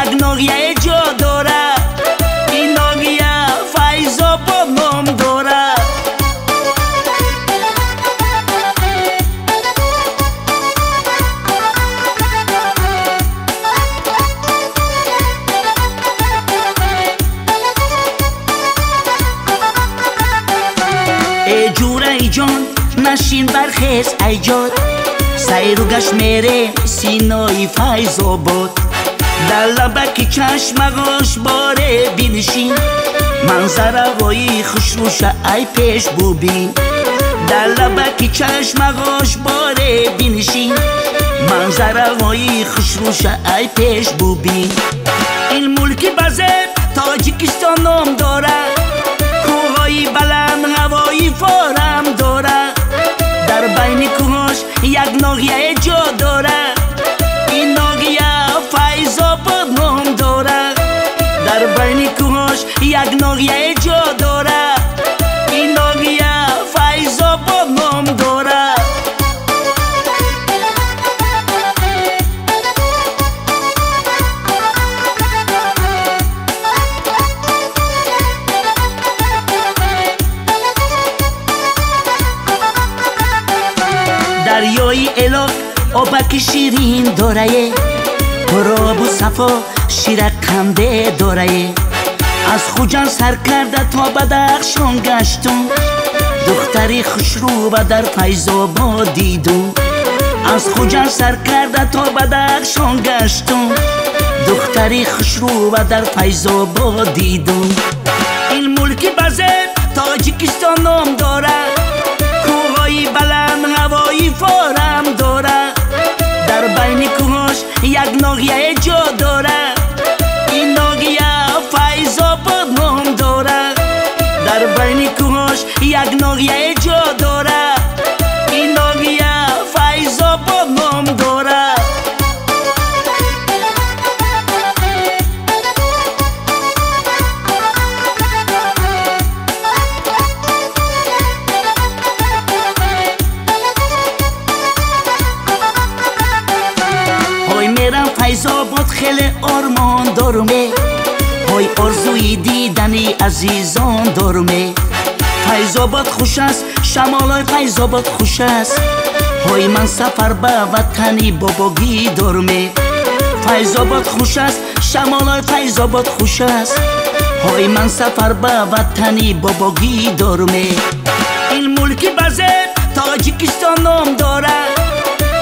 یک ناحیه جا داره، این ناحیه فیض‌آباد نام داره. ای جور ای جان نشین برخیز ای جاد، سیر و گشت میره سینای فیض‌آباد. در لبک چشمش باره بینشین، منظره وای خوش روشه ای پیش بوبین. در لبک چشمش باره بینشین، منظره وای خوش روشه ای پیش بوبین. این ملکی بزد تاجیکستان نام داره، کوههای بلند هوایی فارم داره. در بین کوهاش یک ناحیه جا داره، این ناحیه فیض‌آباد نام داره. در بین کوهاش یک ناحیه جا داره، این ناحیه فیض‌آباد نام داره. دریای الاغ آبک شیرین داره، پرآب و صفا شیر قنده داره. از خوجان سر کرده تا بدخشان گشتم، دختری خوش رو و در فیض‌آباد دیدم. از خوجان سر کرده تا بدخشان گشتم، دختری خوش رو و در فیض‌آباد دیدم. این ملکی بزد تاجیکستان نام داره، کوههای بلند هوایی فارم داره. در بین کوهاش یک ناحیه جا داره، این ناحیه فیض‌آباد نام داره. در بین کوهاش یک ناحیه جا داره، این ناحیه فیض‌آباد نام داره. میرم فیض‌آباد خیلی آرمان دارمه، های آرزوی دیدنی عزیزان دارمه. فیض‌آباد خوش است، شمالای فیض‌آباد خوش است، های من سفر به وطنی باباگی دارمه. فیض‌آباد خوش است، شمالای فیض‌آباد خوش است، های من سفر به وطنی باباگی دارمه. این ملکی بزد تاجیکستان نام داره،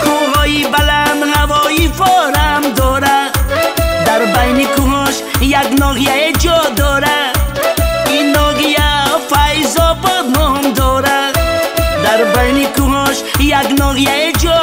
کوههای بلند هوایی فارم داره. در بین کوهاش یک ناحیه جا داره، این ناحیه فیض‌آباد نام داره. در بین کوهاش یک ناحیه جا